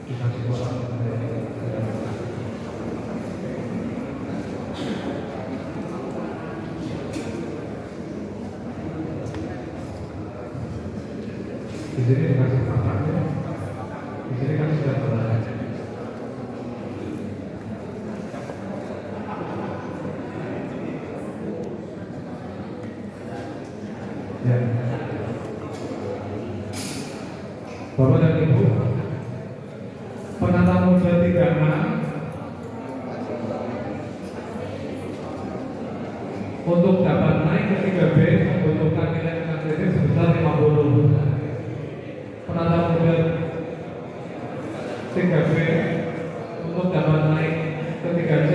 dikasih kotak di sini dikasih kotaknya, di sini kan sudah berat. Ya. Bapak dan Ibu, penata muda 3A untuk dapat naik ke 3B membutuhkan nilai UKT sebesar 50. Penata muda 3B untuk dapat naik ke 3C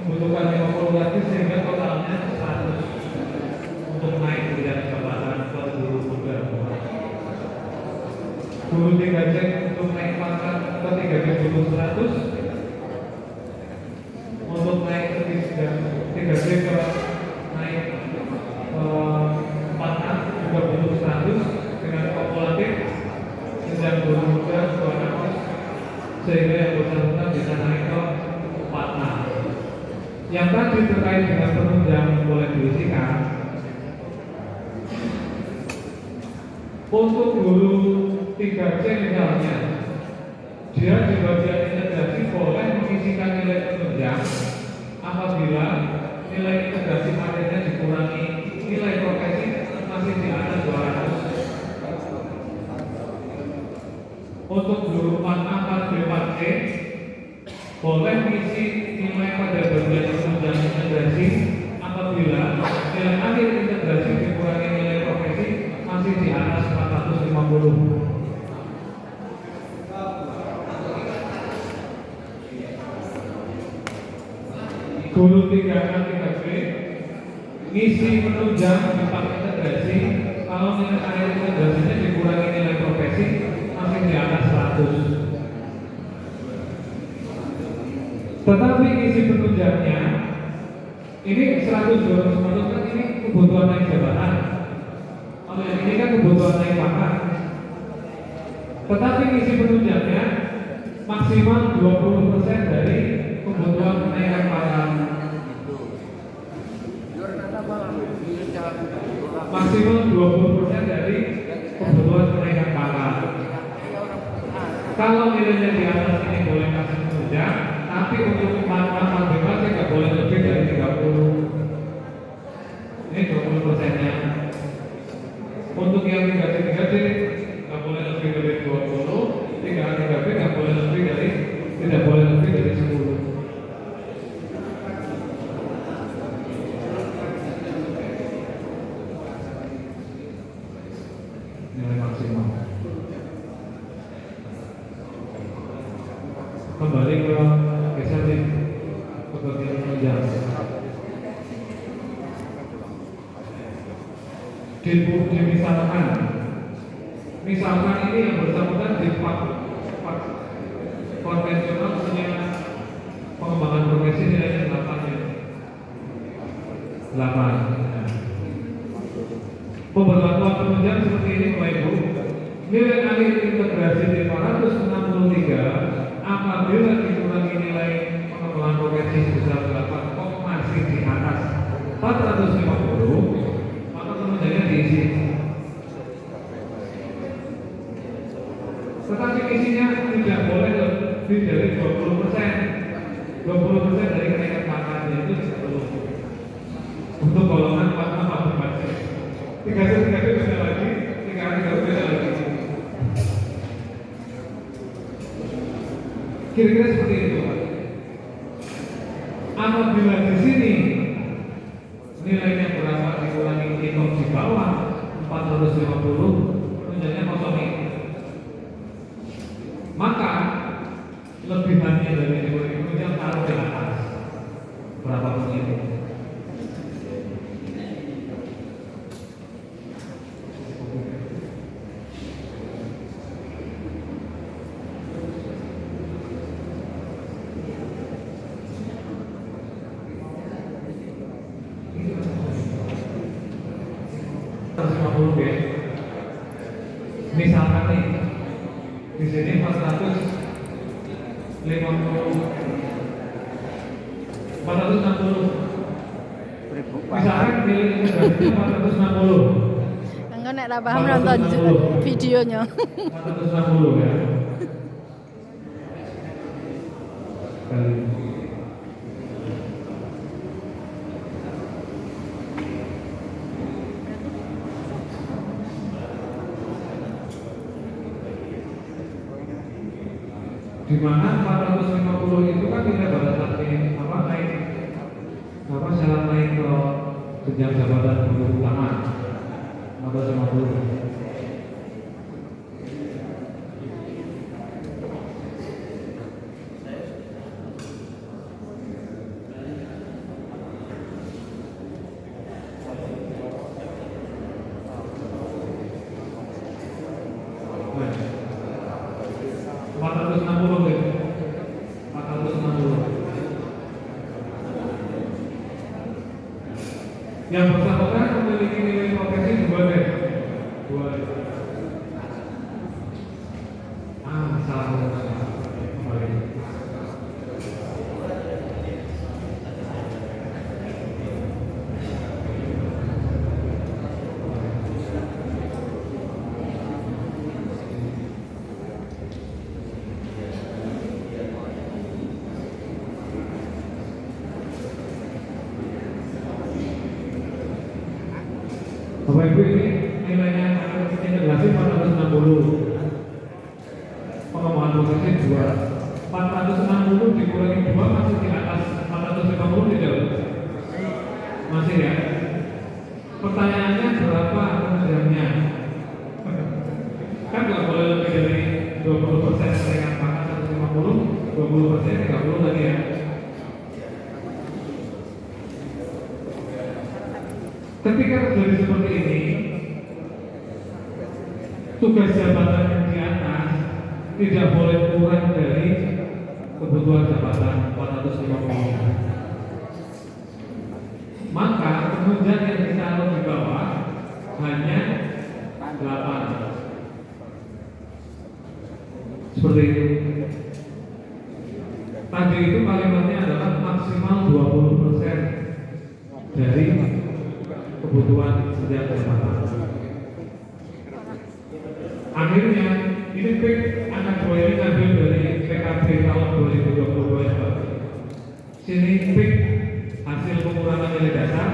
membutuhkan 50 lagi sehingga totalnya 100 untuk naik dari jabatan ke guru muda. Guru 3C untuk naik pangkat ke 3B butuh 100, untuk naik ke 3C ke naik 4A juga butuh 100 dengan kumulatif sedang guru muda 200 sehingga yang bersangkutan bisa naik ke 4A. Yang tadi terkait dengan penunjang boleh diisikan. Untuk guru 3C misalnya, dia di bagian integrasi boleh mengisikan nilai penunjang apabila nilai integrasi materinya dikurangi nilai profesi masih di atas 200. Untuk guru 4A, 4B, 4C boleh mengisi nilai pada bagian penunjang integrasi apabila nilai akhir integrasi dikurangi nilai profesi masih di atas 450. Guru 3A, 3B ngisi penunjang di paket integrasi kalau nilai akhir integrasinya dikurangi nilai profesi masih di atas 100. Tetapi ngisi penunjangnya ini 100 kan ini kebutuhan naik jabatan. Kalau yang ini kan kebutuhan naik pangkat. Tetapi ngisi penunjangnya maksimal 20% dari kebutuhan kenaikan pangkat. Maksimal 20% dari kebutuhan kenaikan pangkat. Kalau nilainya di atas ini boleh kasih penunjang, tapi untuk 4A, 4B tidak boleh lebih dari 30. Ini 20%-nya. Untuk yang 3C nggak boleh lebih dari 20, 3A, 3B tidak boleh lebih dari 10. Nilai maksimal. Kembali ke geser nih ke bagian penunjang. Misalkan ini yang bersangkutan di pak konvensional punya pengembangan profesi nilainya 8 ya. 8. Pemberlakuan penunjang seperti ini Bapak Ibu. Nilai akhir integrasi di 463 apabila dikurangi nilai pengembangan profesi sebesar 8 kok masih di atas 450, maka penunjangnya diisi. Tetapi isinya tidak boleh lebih dari 20%. 20% dari kenaikan pangkat yaitu 10. Untuk golongan 4A, 4B, 4C. 3C beda lagi, 3A, 3B beda lagi. Kira-kira seperti itu, Pak. Apabila di sini nilainya berapa dikurangi hitung di bawah 450, penunjangnya kosong. Maka lebihannya dari dikurangi penunjang taruh di atas berapapun itu. Misalkan nih di sini 400 460. Misalkan nilai integrasinya 460. Enggak nek ra paham nonton videonya. 460 ya. Kali. Di mana 450 itu kan nilai pada saat naik syarat naik ke jenjang jabatan guru utama 450. Yang bersangkutan memiliki nilai profesi 2 deh. 2 deh. Salah. Kembali. Bapak Ibu, ini nilainya integrasi 460. Pengembangan profesi 2. 460 dikurangi 2 masih di atas 450 tidak? Masih ya? Pertanyaannya berapa pengerjaannya? Kan nggak boleh lebih dari 20% dengan 450, 20% 30 tadi ya. Ketika terjadi seperti ini, tugas jabatan yang di atas tidak boleh kurang dari kebutuhan jabatan 450. Maka penunjang yang ditaruh di bawah hanya 8. Seperti itu. Tadi itu kalimatnya adalah maksimal 20% dari kebutuhan setiap jabatan. Akhirnya ini PIK anak buah ini ngambil dari PKB tahun 2022 ya Pak. Sini PIK hasil pengurangan nilai dasar,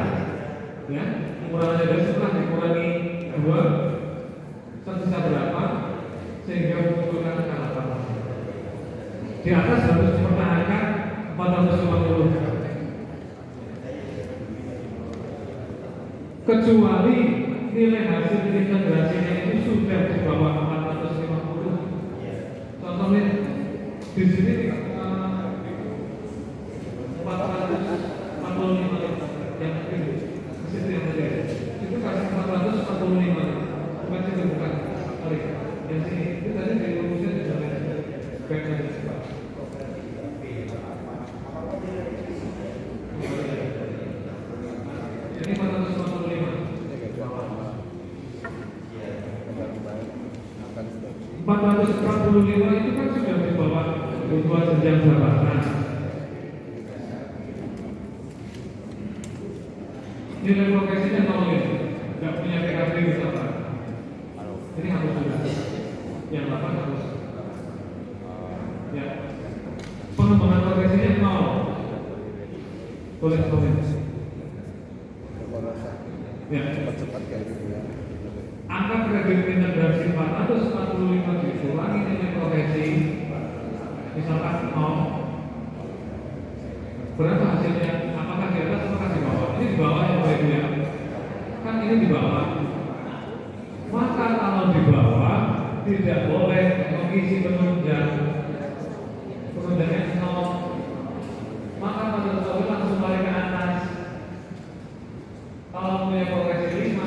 ya pengurangan nilai dasar setelah dikurangi 2 tersisa berapa sehingga membutuhkan harapan. Di atas harus dipertahankan 450. Kecuali nilai hasil integrasinya itu sudah di bawah 450. Contohnya di sini 445 yang itu, di situ yang tadi itu kasih 445, bukan itu bukan. Yang sini itu tadi dari rumusnya sudah backnya. Jadi 445 itu kan sudah di bawah kebutuhan jenjang jabatan. Nilai profesinya nol, nggak punya PKB misalkan. Ini harus sudah. Yang 8 harus. Ya. Pengembangan profesinya nol. Boleh. Ya. Cepat-cepat kayak gitu ya. Angka kredit integrasi 445 dikurangi nilai profesi, misalkan 0. Berapa hasilnya? Apakah di atas atau di bawah? Ini di bawah ya Bapak Ibu ya. Kan ini di bawah. Maka kalau di bawah tidak boleh mengisi penunjang. Penunjangnya 0. Maka pada saat langsung balik ke atas. Kalau punya profesi 5,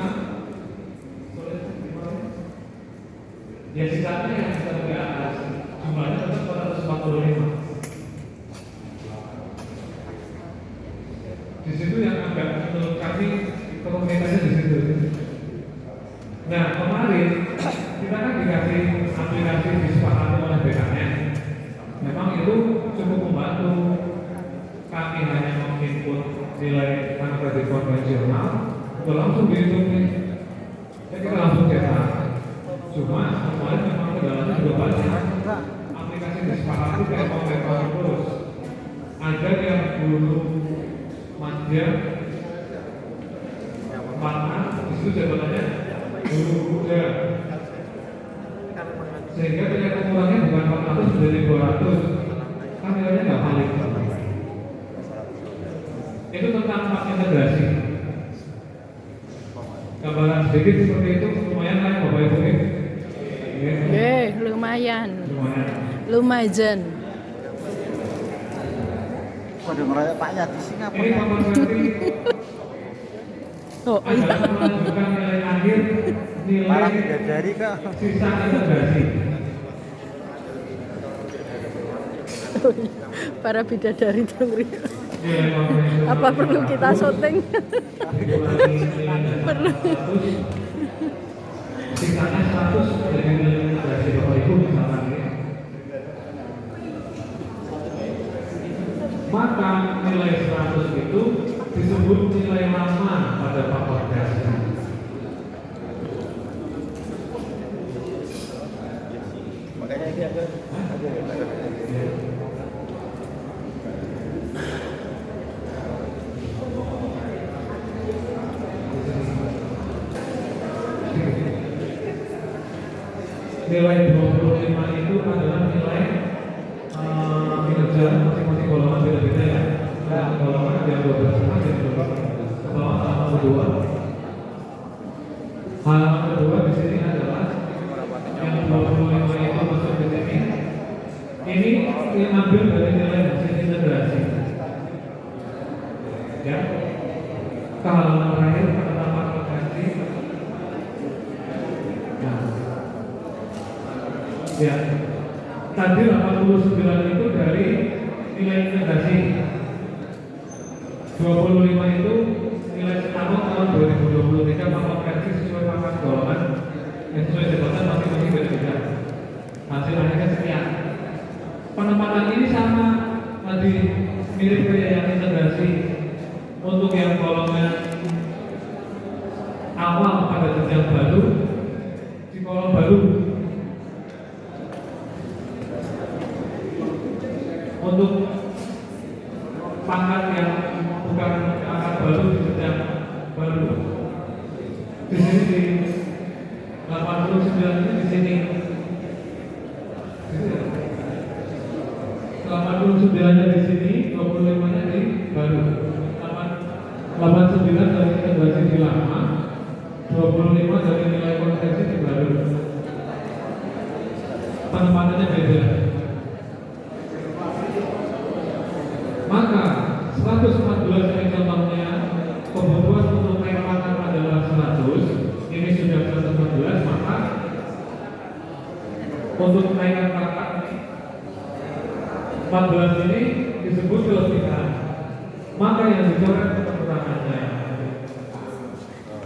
ya sisanya yang bisa di atas jumlahnya tetap 445. Di situ yang agak menurut kami komunikasinya di situ. Nah kemarin kita kan dikasih aplikasi disepakati oleh BKN. Memang itu cukup membantu. Kami hanya menginput nilai karena kredit konvensional, langsung dihitung nih. Jadi kita langsung cetak. Cuma kemarin memang kendalanya juga banyak. Aplikasi disepakati kayak mau terus. Ada yang dulu manja, mana disitu jabatannya dulu muda. Sehingga ternyata kurangnya bukan 400 dari 200. Kan nilainya nggak valid. Itu tentang integrasi. Gambaran sedikit seperti itu lumayan lah Bapak Ibu. Lumayan. Lumayan. Waduh, ngeroyok Pak Yati sih ngapa? Ini konversi Oh iya. adalah menunjukkan nilai akhir Malah nilai bidadari kok. sisa integrasi. Para bidadari dongri. Nilai konvensional Apa perlu kita syuting? Perlu. Sisanya 100 dari nilai integrasi Bapak Ibu misalkan ya. Maka nilai 100 itu disebut nilai lama pada faktor kreasi. Makanya ini ada. Nilai 25 itu adalah nilai kinerja masing-masing golongan beda-beda ya. Nah, golongan yang 12 yang ke bawah halaman kedua. Halaman kedua di sini adalah yang 25 itu masuk di sini. Ini diambil dari nilai hasil integrasi. Ya. Ke halaman terakhir penetapan lokasi. Nah. Ya. Tadi 89 itu dari nilai integrasi. 25 itu nilai setahun tahun 2023 faktor kreasi sesuai pangkat golongan yang sesuai jabatan masing-masing beda-beda. Hasil akhirnya sekian. Penempatan ini sama tadi mirip kayak yang integrasi. Untuk yang golongan awal pada jenjang baru di kolom baru. Untuk pangkat yang bukan pangkat baru di jenjang baru di sini di 89 ini di sini 89 nya di sini 25 nya di baru 89 dari integrasi di lama 25 dari nilai konversi di baru penempatannya beda. Maka 114 ini contohnya kebutuhan untuk naik pangkat adalah 100. Ini sudah 114, maka untuk naikkan pangkat 14 ini disebut kelebihan. Maka yang dicoret kekurangannya.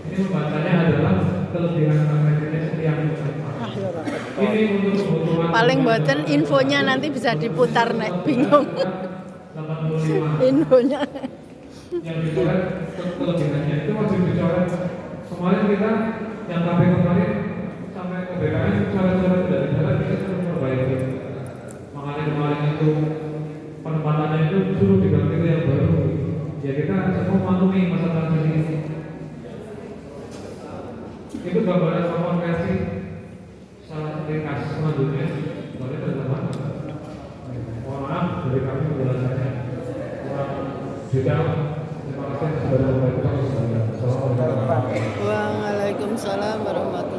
Ini membacanya adalah kelebihan pangkat ini setiap ini untuk kebutuhan. Paling boten infonya nanti bisa diputar nek bingung. 85. Infonya. Yang dicoret kelebihannya itu wajib dicoret. Kemarin kita yang KP kemarin sampai ke BKN coret-coret dari jalan kita sudah memperbaiki. Makanya kemarin itu penempatannya itu suruh diganti ke yang baru. Ya kita semua maklumi masa transisi. Itu gambaran konversi salah satu kasus selanjutnya. Boleh teman-teman. Mohon maaf dari kami penjelasannya kurang detail. Terima kasih sudah menonton. Assalamualaikum. Waalaikumsalam warahmatullahi